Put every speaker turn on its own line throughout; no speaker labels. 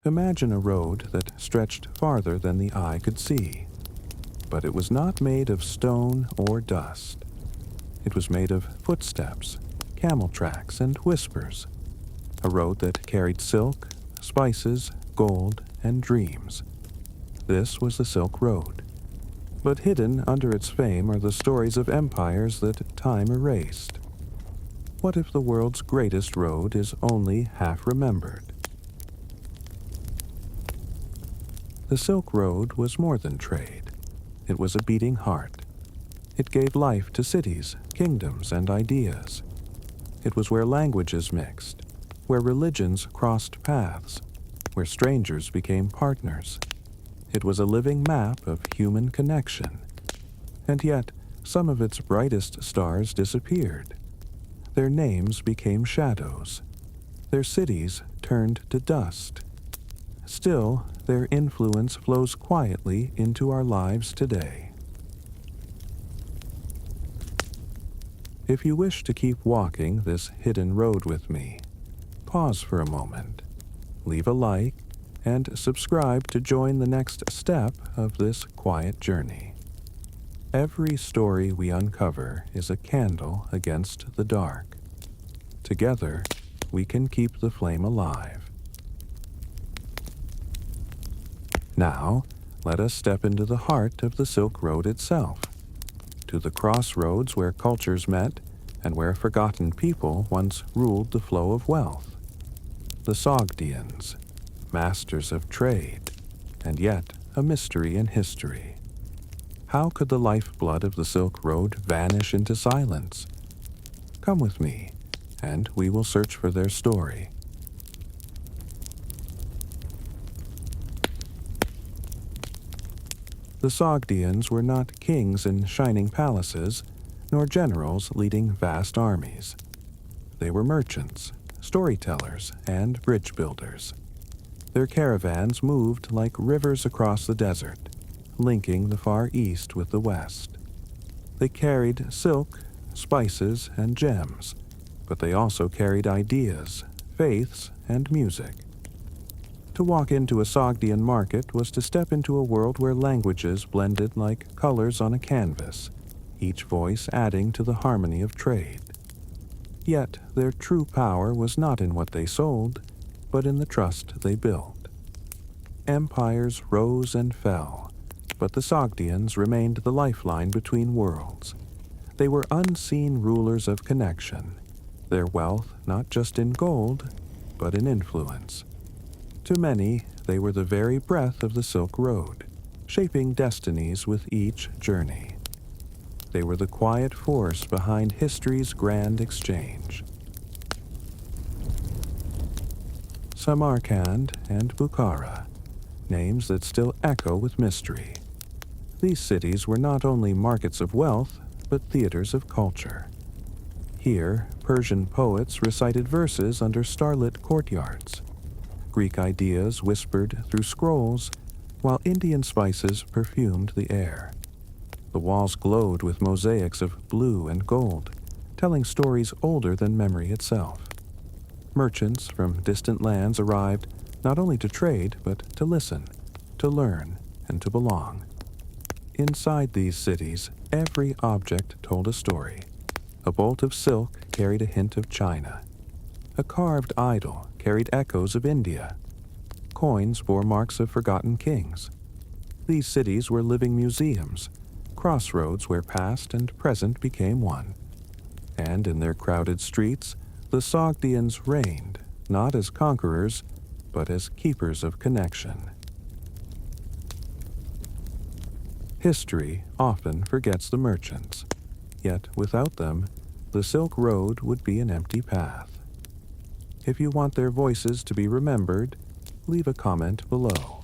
Imagine a road that stretched farther than the eye could see, but it was not made of stone or dust. It was made of footsteps, camel tracks, and whispers, a road that carried silk, spices, gold, and dreams. This was the Silk Road, but hidden under its fame are the stories of empires that time erased. What if the world's greatest road is only half remembered? The Silk Road was more than trade. It was a beating heart. It gave life to cities, kingdoms, and ideas. It was where languages mixed, where religions crossed paths, where strangers became partners. It was a living map of human connection. And yet, some of its brightest stars disappeared. Their names became shadows. Their cities turned to dust. Still, their influence flows quietly into our lives today. If you wish to keep walking this hidden road with me, pause for a moment, leave a like, and subscribe to join the next step of this quiet journey. Every story we uncover is a candle against the dark. Together, we can keep the flame alive. Now, let us step into the heart of the Silk Road itself, to the crossroads where cultures met and where forgotten people once ruled the flow of wealth. The Sogdians, masters of trade, and yet a mystery in history. How could the lifeblood of the Silk Road vanish into silence? Come with me, and we will search for their story. The Sogdians were not kings in shining palaces, nor generals leading vast armies. They were merchants, storytellers, and bridge builders. Their caravans moved like rivers across the desert, linking the Far East with the West. They carried silk, spices, and gems, but they also carried ideas, faiths, and music. To walk into a Sogdian market was to step into a world where languages blended like colors on a canvas, each voice adding to the harmony of trade. Yet their true power was not in what they sold, but in the trust they built. Empires rose and fell, but the Sogdians remained the lifeline between worlds. They were unseen rulers of connection, their wealth not just in gold, but in influence. To many, they were the very breath of the Silk Road, shaping destinies with each journey. They were the quiet force behind history's grand exchange. Samarkand and Bukhara, names that still echo with mystery. These cities were not only markets of wealth, but theaters of culture. Here, Persian poets recited verses under starlit courtyards. Greek ideas whispered through scrolls, while Indian spices perfumed the air. The walls glowed with mosaics of blue and gold, telling stories older than memory itself. Merchants from distant lands arrived not only to trade, but to listen, to learn, and to belong. Inside these cities, every object told a story. A bolt of silk carried a hint of China. A carved idol carried echoes of India. Coins bore marks of forgotten kings. These cities were living museums, crossroads where past and present became one. And in their crowded streets, the Sogdians reigned, not as conquerors, but as keepers of connection. History often forgets the merchants, yet without them, the Silk Road would be an empty path. If you want their voices to be remembered, leave a comment below.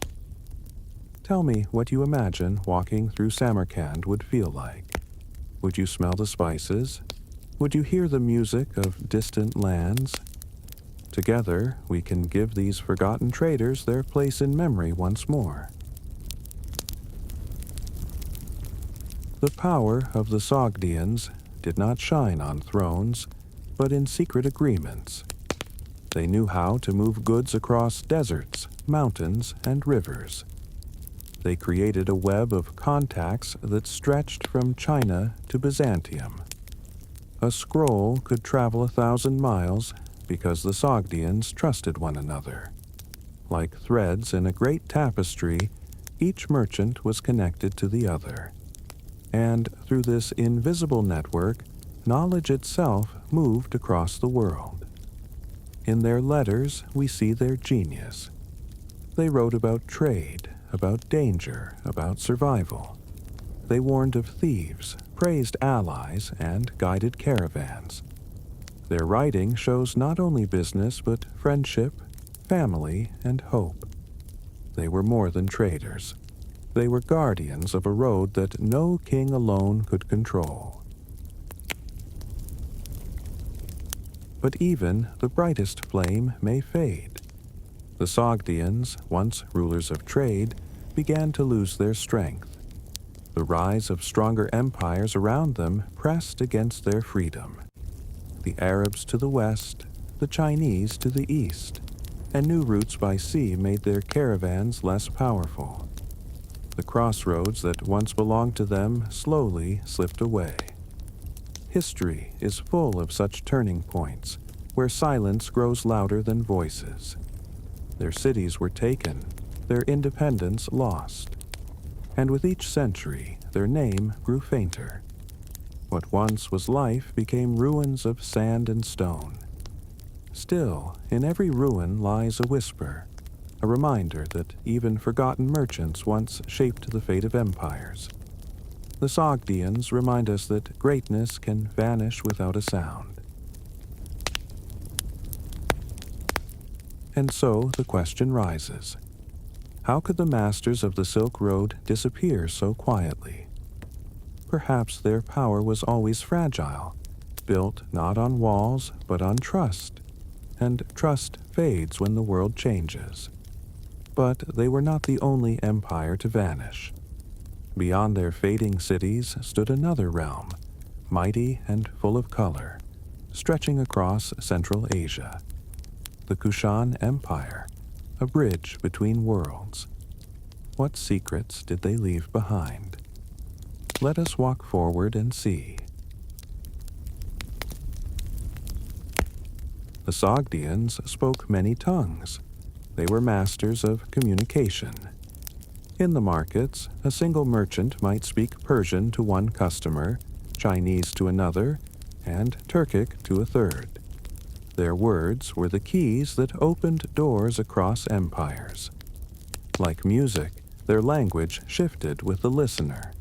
Tell me what you imagine walking through Samarkand would feel like. Would you smell the spices? Would you hear the music of distant lands? Together, we can give these forgotten traders their place in memory once more. The power of the Sogdians did not shine on thrones, but in secret agreements. They knew how to move goods across deserts, mountains, and rivers. They created a web of contacts that stretched from China to Byzantium. A scroll could travel 1,000 miles because the Sogdians trusted one another. Like threads in a great tapestry, each merchant was connected to the other. And through this invisible network, knowledge itself moved across the world. In their letters, we see their genius. They wrote about trade, about danger, about survival. They warned of thieves, praised allies, and guided caravans. Their writing shows not only business but friendship, family, and hope. They were more than traders. They were guardians of a road that no king alone could control. But even the brightest flame may fade. The Sogdians, once rulers of trade, began to lose their strength. The rise of stronger empires around them pressed against their freedom. The Arabs to the west, the Chinese to the east, and new routes by sea made their caravans less powerful. The crossroads that once belonged to them slowly slipped away. History is full of such turning points, where silence grows louder than voices. Their cities were taken, their independence lost. And with each century, their name grew fainter. What once was life became ruins of sand and stone. Still, in every ruin lies a whisper, a reminder that even forgotten merchants once shaped the fate of empires. The Sogdians remind us that greatness can vanish without a sound. And so the question rises, how could the masters of the Silk Road disappear so quietly? Perhaps their power was always fragile, built not on walls but on trust, and trust fades when the world changes. But they were not the only empire to vanish. Beyond their fading cities stood another realm, mighty and full of color, stretching across Central Asia. The Kushan Empire, a bridge between worlds. What secrets did they leave behind? Let us walk forward and see. The Sogdians spoke many tongues. They were masters of communication. In the markets, a single merchant might speak Persian to one customer, Chinese to another, and Turkic to a third. Their words were the keys that opened doors across empires. Like music, their language shifted with the listener.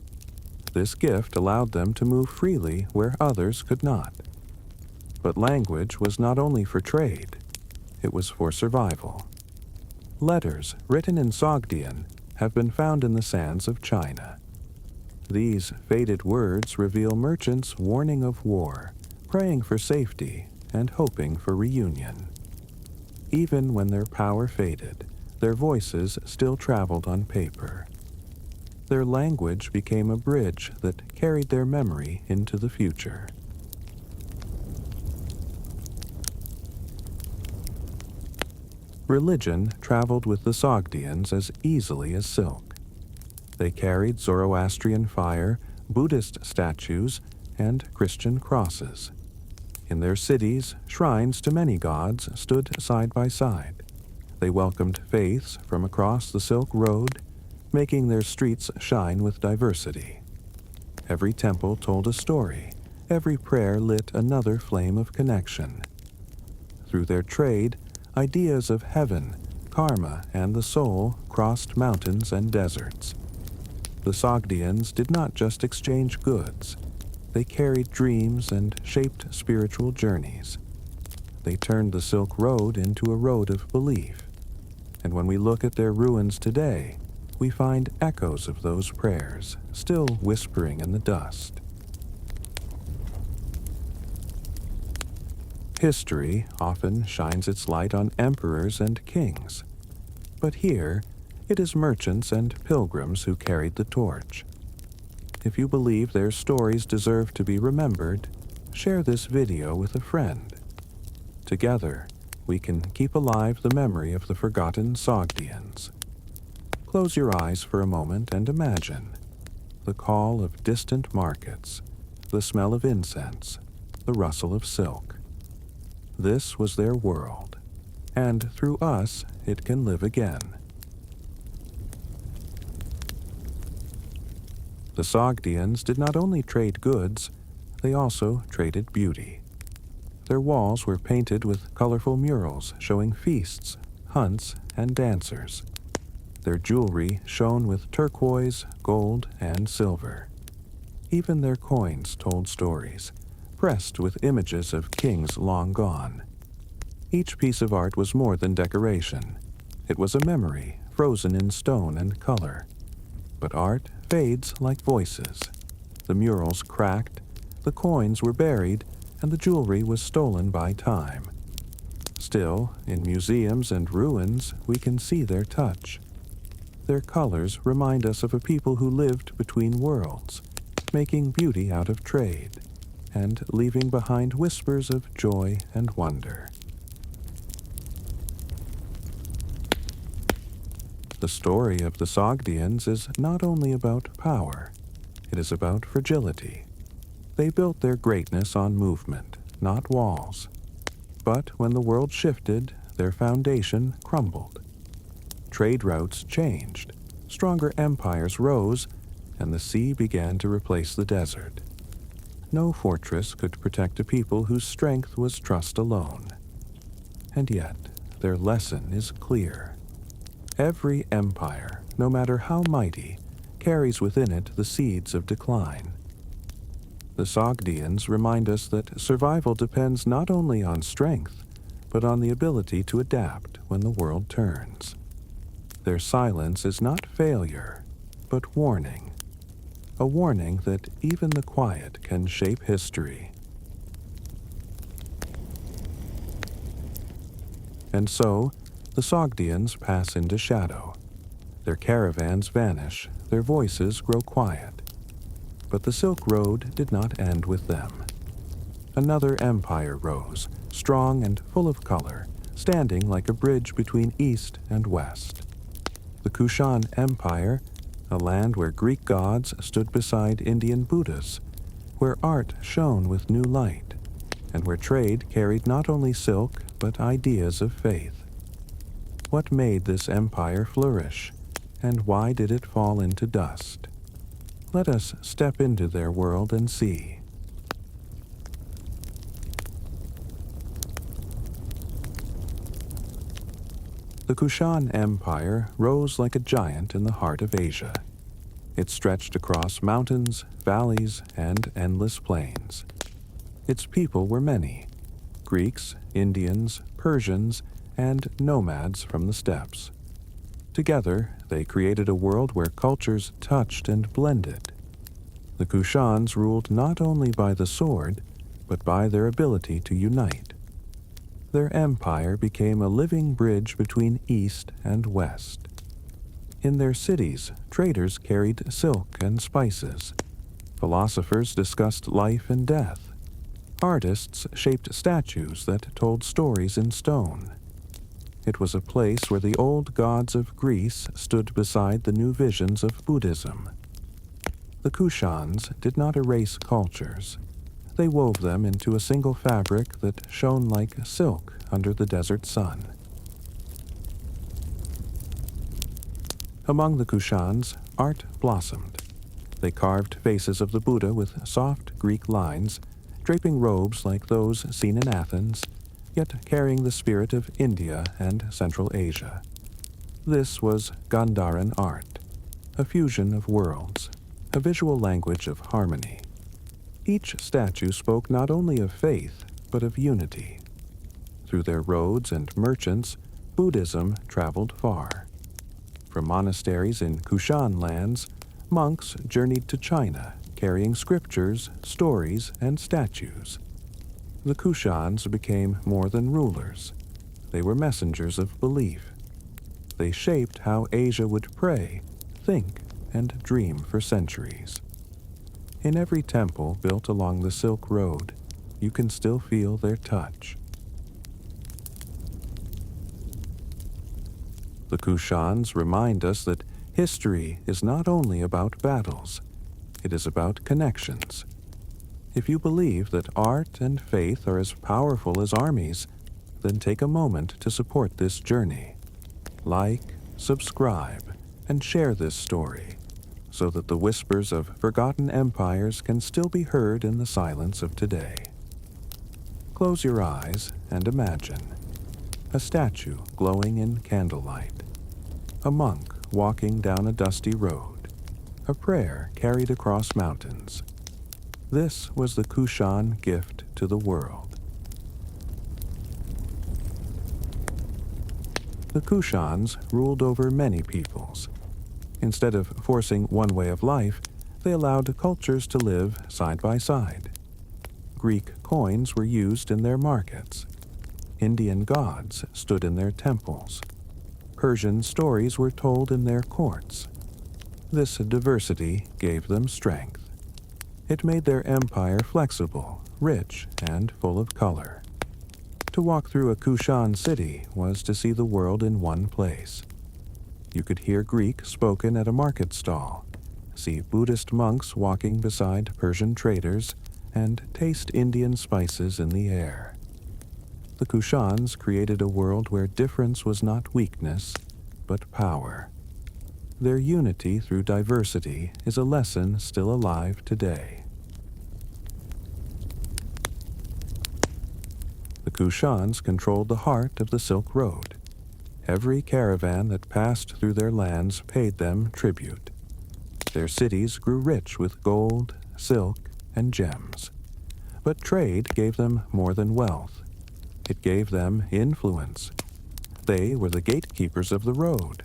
This gift allowed them to move freely where others could not. But language was not only for trade, it was for survival. Letters written in Sogdian have been found in the sands of China. These faded words reveal merchants warning of war, praying for safety, and hoping for reunion. Even when their power faded, their voices still traveled on paper. Their language became a bridge that carried their memory into the future. Religion traveled with the Sogdians as easily as silk. They carried Zoroastrian fire, Buddhist statues, and Christian crosses. In their cities, shrines to many gods stood side by side. They welcomed faiths from across the Silk Road, making their streets shine with diversity. Every temple told a story. Every prayer lit another flame of connection. Through their trade, ideas of heaven, karma, and the soul crossed mountains and deserts. The Sogdians did not just exchange goods. They carried dreams and shaped spiritual journeys. They turned the Silk Road into a road of belief. And when we look at their ruins today, we find echoes of those prayers, still whispering in the dust. History often shines its light on emperors and kings. But here, it is merchants and pilgrims who carried the torch. If you believe their stories deserve to be remembered, share this video with a friend. Together, we can keep alive the memory of the forgotten Sogdians. Close your eyes for a moment and imagine the call of distant markets, the smell of incense, the rustle of silk. This was their world, and through us it can live again. The Sogdians did not only trade goods, they also traded beauty. Their walls were painted with colorful murals showing feasts, hunts, and dancers. Their jewelry shone with turquoise, gold, and silver. Even their coins told stories, pressed with images of kings long gone. Each piece of art was more than decoration. It was a memory, frozen in stone and color. But art fades like voices. The murals cracked, the coins were buried, and the jewelry was stolen by time. Still, in museums and ruins, we can see their touch. Their colors remind us of a people who lived between worlds, making beauty out of trade, and leaving behind whispers of joy and wonder. The story of the Sogdians is not only about power, it is about fragility. They built their greatness on movement, not walls. But when the world shifted, their foundation crumbled. Trade routes changed, stronger empires rose, and the sea began to replace the desert. No fortress could protect a people whose strength was trust alone. And yet, their lesson is clear. Every empire, no matter how mighty, carries within it the seeds of decline. The Sogdians remind us that survival depends not only on strength, but on the ability to adapt when the world turns. Their silence is not failure, but warning. A warning that even the quiet can shape history. And so, the Sogdians pass into shadow. Their caravans vanish, their voices grow quiet. But the Silk Road did not end with them. Another empire rose, strong and full of color, standing like a bridge between East and West. The Kushan Empire, a land where Greek gods stood beside Indian Buddhists, where art shone with new light, and where trade carried not only silk but ideas of faith. What made this empire flourish, and why did it fall into dust? Let us step into their world and see. The Kushan Empire rose like a giant in the heart of Asia. It stretched across mountains, valleys, and endless plains. Its people were many: Greeks, Indians, Persians, and nomads from the steppes. Together, they created a world where cultures touched and blended. The Kushans ruled not only by the sword, but by their ability to unite. Their empire became a living bridge between East and West. In their cities, traders carried silk and spices. Philosophers discussed life and death. Artists shaped statues that told stories in stone. It was a place where the old gods of Greece stood beside the new visions of Buddhism. The Kushans did not erase cultures. They wove them into a single fabric that shone like silk under the desert sun. Among the Kushans, art blossomed. They carved faces of the Buddha with soft Greek lines, draping robes like those seen in Athens, yet carrying the spirit of India and Central Asia. This was Gandharan art, a fusion of worlds, a visual language of harmony. Each statue spoke not only of faith, but of unity. Through their roads and merchants, Buddhism traveled far. From monasteries in Kushan lands, monks journeyed to China, carrying scriptures, stories, and statues. The Kushans became more than rulers. They were messengers of belief. They shaped how Asia would pray, think, and dream for centuries. In every temple built along the Silk Road, you can still feel their touch. The Kushans remind us that history is not only about battles, it is about connections. If you believe that art and faith are as powerful as armies, then take a moment to support this journey. Like, subscribe, and share this story so that the whispers of forgotten empires can still be heard in the silence of today. Close your eyes and imagine a statue glowing in candlelight, a monk walking down a dusty road, a prayer carried across mountains. This was the Kushan gift to the world. The Kushans ruled over many peoples. Instead of forcing one way of life, they allowed cultures to live side by side. Greek coins were used in their markets. Indian gods stood in their temples. Persian stories were told in their courts. This diversity gave them strength. It made their empire flexible, rich, and full of color. To walk through a Kushan city was to see the world in one place. You could hear Greek spoken at a market stall, see Buddhist monks walking beside Persian traders, and taste Indian spices in the air. The Kushans created a world where difference was not weakness, but power. Their unity through diversity is a lesson still alive today. The Kushans controlled the heart of the Silk Road. Every caravan that passed through their lands paid them tribute. Their cities grew rich with gold, silk, and gems. But trade gave them more than wealth. It gave them influence. They were the gatekeepers of the road.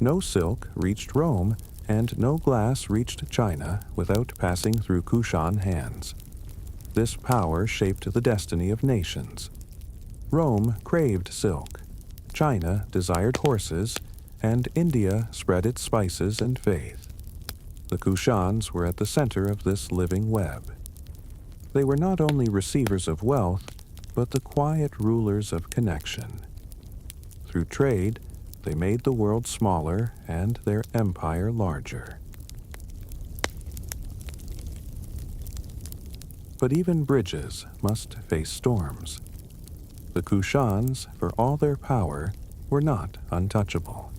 No silk reached Rome, and no glass reached China without passing through Kushan hands. This power shaped the destiny of nations. Rome craved silk, China desired horses, and India spread its spices and faith. The Kushans were at the center of this living web. They were not only receivers of wealth, but the quiet rulers of connection. Through trade, they made the world smaller and their empire larger. But even bridges must face storms. The Kushans, for all their power, were not untouchable.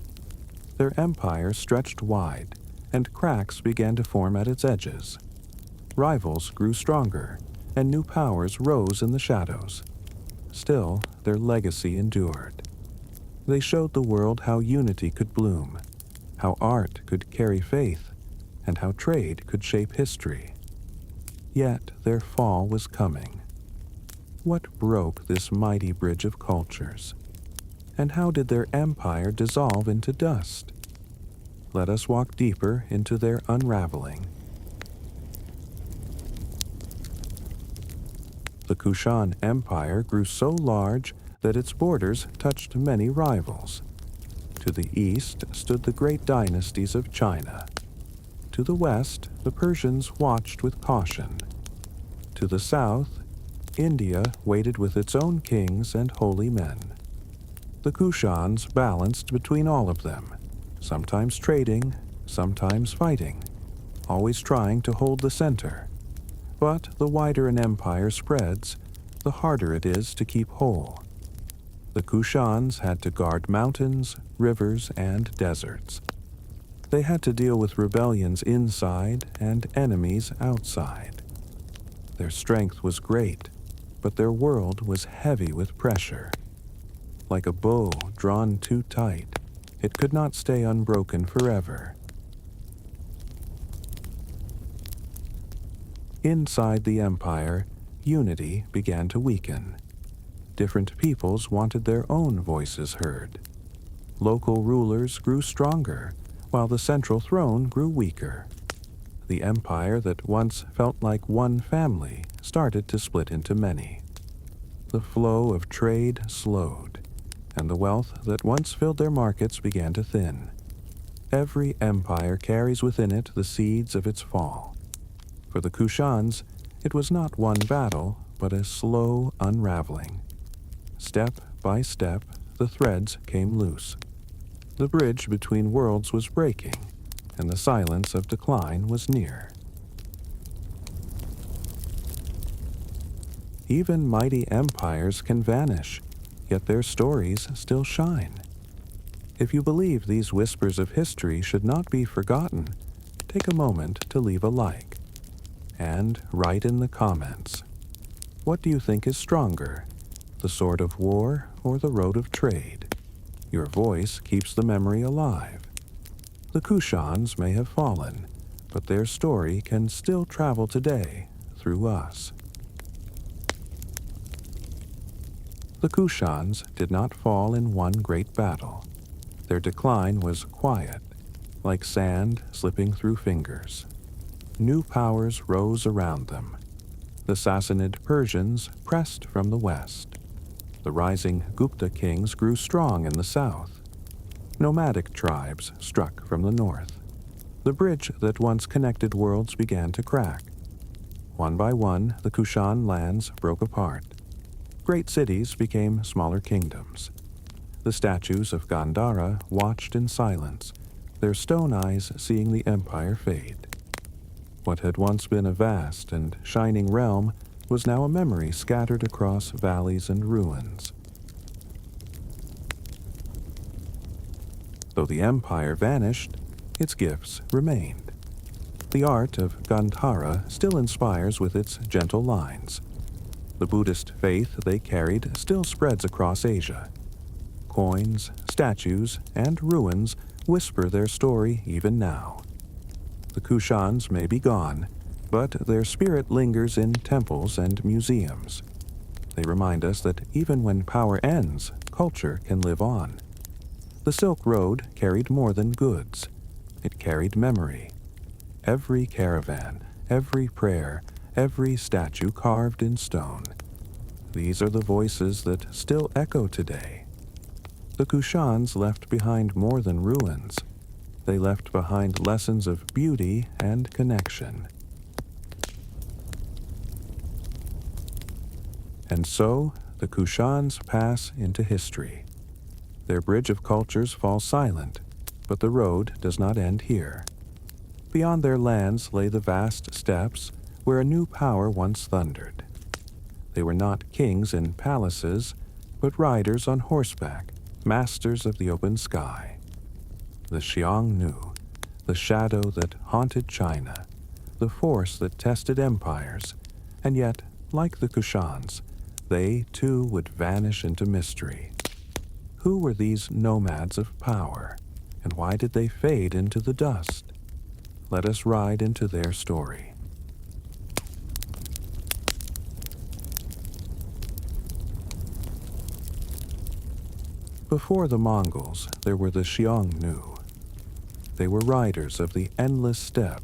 Their empire stretched wide, and cracks began to form at its edges. Rivals grew stronger, and new powers rose in the shadows. Still, their legacy endured. They showed the world how unity could bloom, how art could carry faith, and how trade could shape history. Yet their fall was coming. What broke this mighty bridge of cultures? And how did their empire dissolve into dust? Let us walk deeper into their unraveling. The Kushan Empire grew so large that its borders touched many rivals. To the east stood the great dynasties of China. To the west, the Persians watched with caution. To the south, India waited with its own kings and holy men. The Kushans balanced between all of them, sometimes trading, sometimes fighting, always trying to hold the center. But the wider an empire spreads, the harder it is to keep whole. The Kushans had to guard mountains, rivers, and deserts. They had to deal with rebellions inside and enemies outside. Their strength was great, but their world was heavy with pressure. Like a bow drawn too tight, it could not stay unbroken forever. Inside the empire, unity began to weaken. Different peoples wanted their own voices heard. Local rulers grew stronger, while the central throne grew weaker. The empire that once felt like one family started to split into many. The flow of trade slowed, and the wealth that once filled their markets began to thin. Every empire carries within it the seeds of its fall. For the Kushans, it was not one battle, but a slow unraveling. Step by step, the threads came loose. The bridge between worlds was breaking, and the silence of decline was near. Even mighty empires can vanish, yet their stories still shine. If you believe these whispers of history should not be forgotten, take a moment to leave a like. And write in the comments, what do you think is stronger, the sword of war or the road of trade? Your voice keeps the memory alive. The Kushans may have fallen, but their story can still travel today through us. The Kushans did not fall in one great battle. Their decline was quiet, like sand slipping through fingers. New powers rose around them. The Sassanid Persians pressed from the west. The rising Gupta kings grew strong in the south. Nomadic tribes struck from the north. The bridge that once connected worlds began to crack. One by one, the Kushan lands broke apart. Great cities became smaller kingdoms. The statues of Gandhara watched in silence, their stone eyes seeing the empire fade. What had once been a vast and shining realm was now a memory scattered across valleys and ruins. Though the empire vanished, its gifts remained. The art of Gandhara still inspires with its gentle lines. The Buddhist faith they carried still spreads across Asia. Coins, statues, and ruins whisper their story even now. The Kushans may be gone, but their spirit lingers in temples and museums. They remind us that even when power ends, culture can live on. The Silk Road carried more than goods. It carried memory. Every caravan, every prayer, every statue carved in stone. These are the voices that still echo today. The Kushans left behind more than ruins. They left behind lessons of beauty and connection. And so, the Kushans pass into history. Their bridge of cultures falls silent, but the road does not end here. Beyond their lands lay the vast steppes where a new power once thundered. They were not kings in palaces, but riders on horseback, masters of the open sky. The Xiongnu, the shadow that haunted China, the force that tested empires, and yet, like the Kushans, they too would vanish into mystery. Who were these nomads of power, and why did they fade into the dust? Let us ride into their story. Before the Mongols, there were the Xiongnu. They were riders of the endless steppe,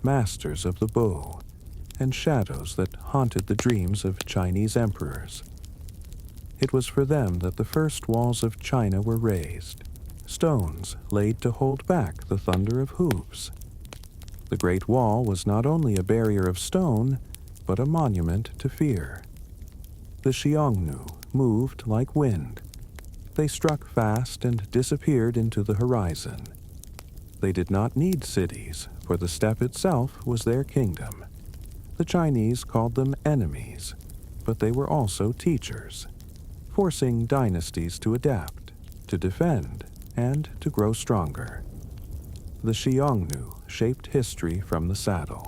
masters of the bow, and shadows that haunted the dreams of Chinese emperors. It was for them that the first walls of China were raised, stones laid to hold back the thunder of hooves. The Great Wall was not only a barrier of stone, but a monument to fear. The Xiongnu moved like wind. They struck fast and disappeared into the horizon. They did not need cities, for the steppe itself was their kingdom. The Chinese called them enemies, but they were also teachers, forcing dynasties to adapt, to defend, and to grow stronger. The Xiongnu shaped history from the saddle.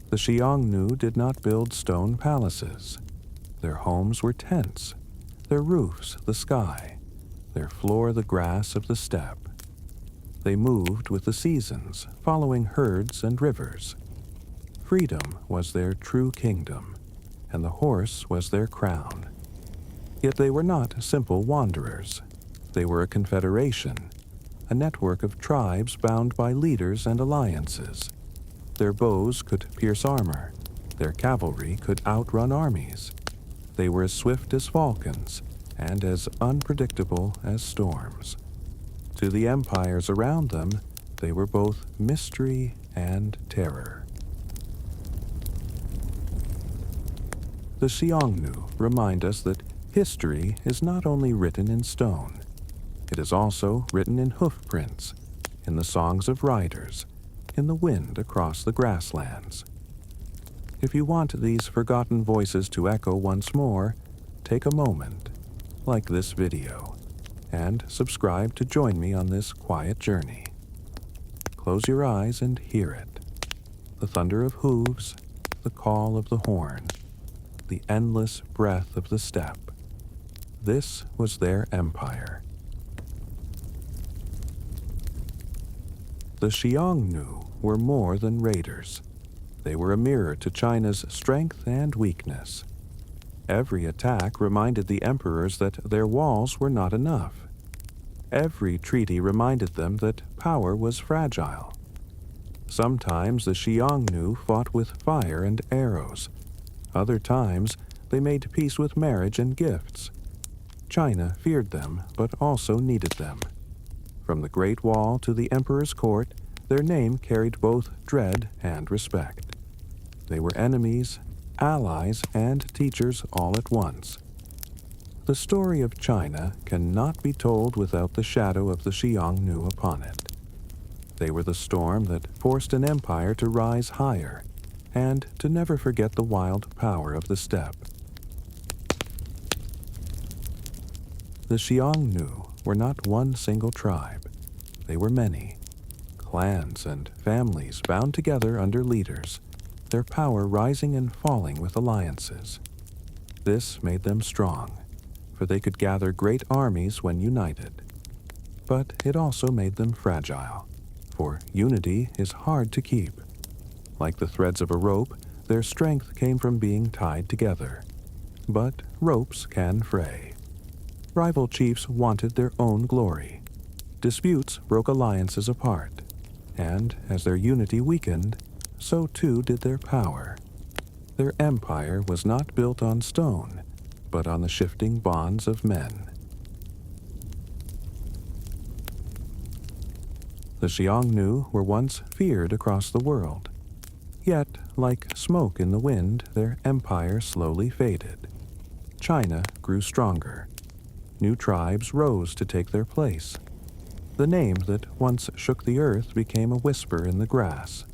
The Xiongnu did not build stone palaces. Their homes were tents, their roofs the sky, their floor the grass of the steppe. They moved with the seasons, following herds and rivers. Freedom was their true kingdom, and the horse was their crown. Yet they were not simple wanderers. They were a confederation, a network of tribes bound by leaders and alliances. Their bows could pierce armor. Their cavalry could outrun armies. They were as swift as falcons and as unpredictable as storms. To the empires around them, they were both mystery and terror. The Xiongnu remind us that history is not only written in stone, it is also written in hoof prints, in the songs of riders, in the wind across the grasslands. If you want these forgotten voices to echo once more, take a moment, like this video, and subscribe to join me on this quiet journey. Close your eyes and hear it. The thunder of hooves, the call of the horn, the endless breath of the steppe. This was their empire. The Xiongnu were more than raiders. They were a mirror to China's strength and weakness. Every attack reminded the emperors that their walls were not enough. Every treaty reminded them that power was fragile. Sometimes the Xiongnu fought with fire and arrows. Other times, they made peace with marriage and gifts. China feared them, but also needed them. From the Great Wall to the Emperor's court, their name carried both dread and respect. They were enemies, allies, and teachers all at once. The story of China cannot be told without the shadow of the Xiongnu upon it. They were the storm that forced an empire to rise higher, and to never forget the wild power of the steppe. The Xiongnu were not one single tribe. They were many, clans and families bound together under leaders, their power rising and falling with alliances. This made them strong, for they could gather great armies when united. But it also made them fragile, for unity is hard to keep. Like the threads of a rope, their strength came from being tied together. But ropes can fray. Rival chiefs wanted their own glory. Disputes broke alliances apart, and as their unity weakened, so too did their power. Their empire was not built on stone, but on the shifting bonds of men. The Xiongnu were once feared across the world. Yet, like smoke in the wind, their empire slowly faded. China grew stronger. New tribes rose to take their place. The name that once shook the earth became a whisper in the grass.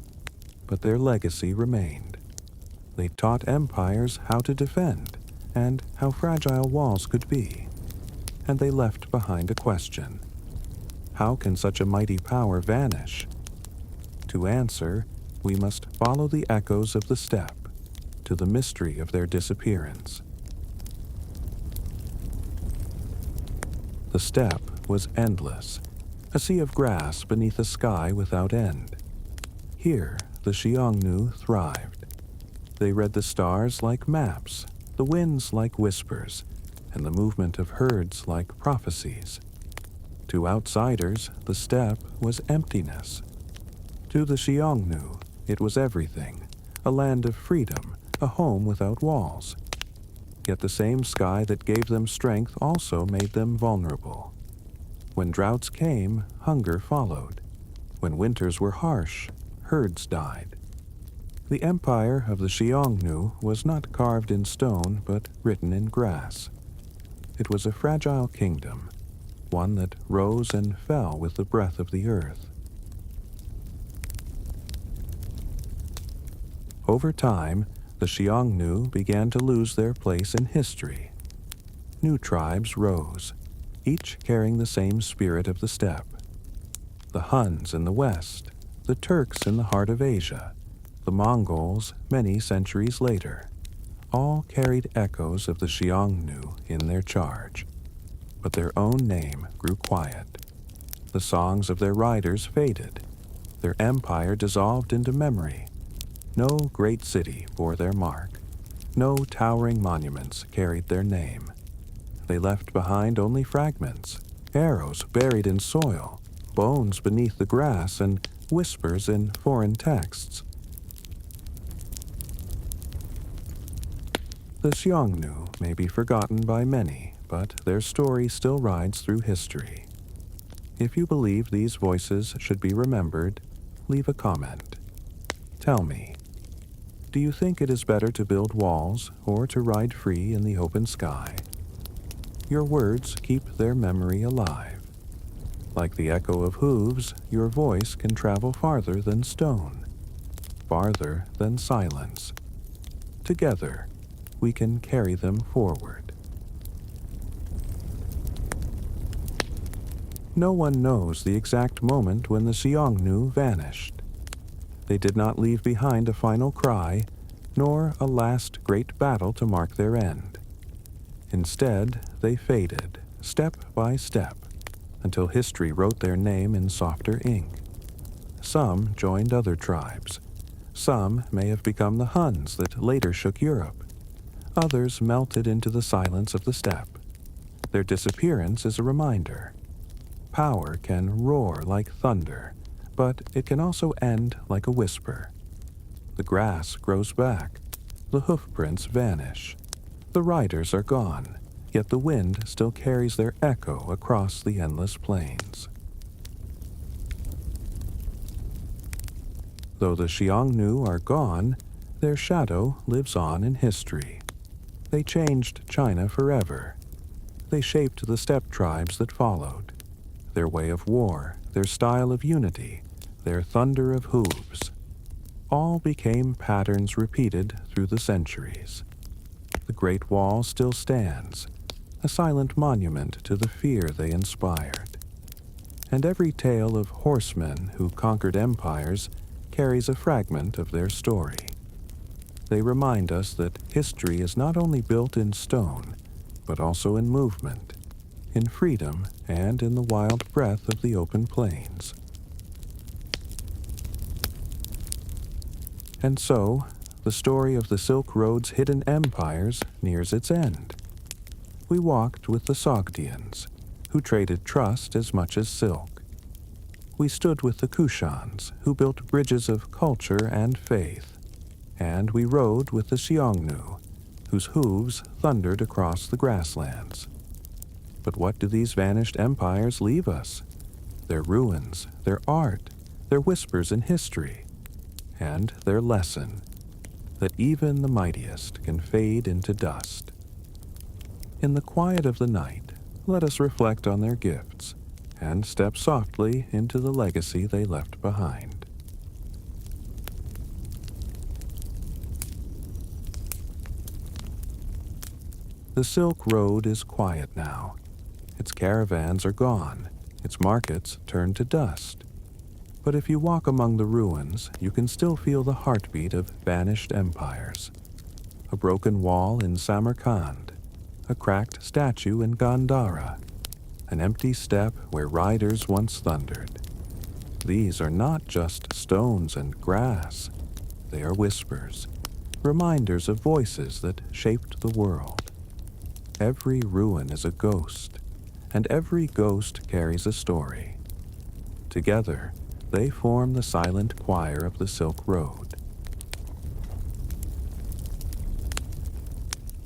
But their legacy remained. They taught empires how to defend and how fragile walls could be. And they left behind a question. How can such a mighty power vanish? To answer, we must follow the echoes of the steppe to the mystery of their disappearance. The steppe was endless, a sea of grass beneath a sky without end. Here, the Xiongnu thrived. They read the stars like maps, the winds like whispers, and the movement of herds like prophecies. To outsiders, the steppe was emptiness. To the Xiongnu, it was everything, a land of freedom, a home without walls. Yet the same sky that gave them strength also made them vulnerable. When droughts came, hunger followed. When winters were harsh, herds died. The empire of the Xiongnu was not carved in stone, but written in grass. It was a fragile kingdom, one that rose and fell with the breath of the earth. Over time, the Xiongnu began to lose their place in history. New tribes rose, each carrying the same spirit of the steppe. The Huns in the west, the Turks in the heart of Asia, the Mongols many centuries later, all carried echoes of the Xiongnu in their charge. But their own name grew quiet. The songs of their riders faded. Their empire dissolved into memory. No great city bore their mark. No towering monuments carried their name. They left behind only fragments, arrows buried in soil, bones beneath the grass, and whispers in foreign texts. The Xiongnu may be forgotten by many, but their story still rides through history. If you believe these voices should be remembered, leave a comment. Tell me, do you think it is better to build walls or to ride free in the open sky? Your words keep their memory alive. Like the echo of hooves, your voice can travel farther than stone, farther than silence. Together, we can carry them forward. No one knows the exact moment when the Xiongnu vanished. They did not leave behind a final cry, nor a last great battle to mark their end. Instead, they faded, step by step, until history wrote their name in softer ink. Some joined other tribes. Some may have become the Huns that later shook Europe. Others melted into the silence of the steppe. Their disappearance is a reminder. Power can roar like thunder, but it can also end like a whisper. The grass grows back. The hoofprints vanish. The riders are gone, yet the wind still carries their echo across the endless plains. Though the Xiongnu are gone, their shadow lives on in history. They changed China forever. They shaped the steppe tribes that followed. Their way of war, their style of unity, their thunder of hooves, all became patterns repeated through the centuries. The Great Wall still stands, a silent monument to the fear they inspired. And every tale of horsemen who conquered empires carries a fragment of their story. They remind us that history is not only built in stone, but also in movement, in freedom, and in the wild breath of the open plains. And so, the story of the Silk Road's hidden empires nears its end. We walked with the Sogdians, who traded trust as much as silk. We stood with the Kushans, who built bridges of culture and faith. And we rode with the Xiongnu, whose hooves thundered across the grasslands. But what do these vanished empires leave us? Their ruins, their art, their whispers in history, and their lesson that even the mightiest can fade into dust. In the quiet of the night, let us reflect on their gifts and step softly into the legacy they left behind. The Silk Road is quiet now. Its caravans are gone, its markets turned to dust. But if you walk among the ruins, you can still feel the heartbeat of vanished empires. A broken wall in Samarkand, a cracked statue in Gandhara, an empty steppe where riders once thundered. These are not just stones and grass. They are whispers, reminders of voices that shaped the world. Every ruin is a ghost, and every ghost carries a story. Together, they form the silent choir of the Silk Road.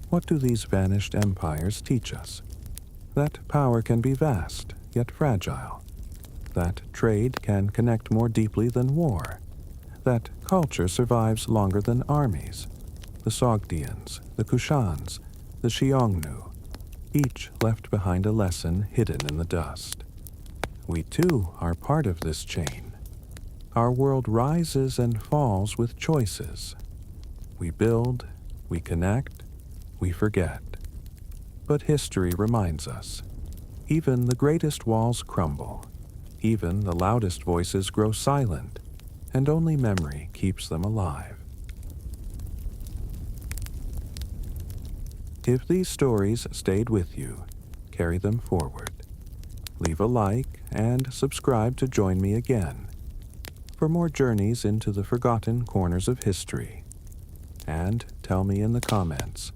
What do these vanished empires teach us? That power can be vast, yet fragile. That trade can connect more deeply than war. That culture survives longer than armies. The Sogdians, the Kushans, the Xiongnu, each left behind a lesson hidden in the dust. We too are part of this chain. Our world rises and falls with choices. We build, we connect, we forget. But history reminds us. Even the greatest walls crumble. Even the loudest voices grow silent, and only memory keeps them alive. If these stories stayed with you, carry them forward. Leave a like and subscribe to join me again for more journeys into the forgotten corners of history. And tell me in the comments,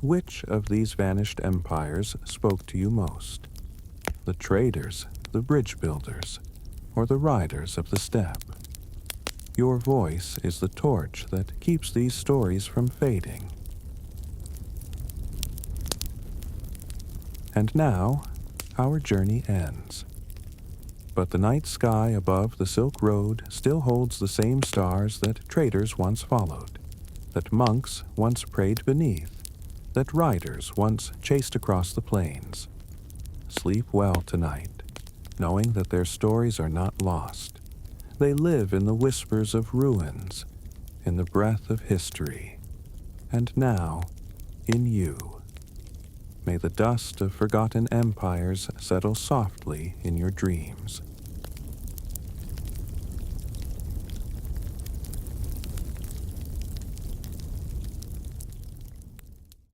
which of these vanished empires spoke to you most? The traders, the bridge builders, or the riders of the steppe? Your voice is the torch that keeps these stories from fading. And now, our journey ends. But the night sky above the Silk Road still holds the same stars that traders once followed, that monks once prayed beneath, that riders once chased across the plains. Sleep well tonight, knowing that their stories are not lost. They live in the whispers of ruins, in the breath of history, and now in you. May the dust of forgotten empires settle softly in your dreams.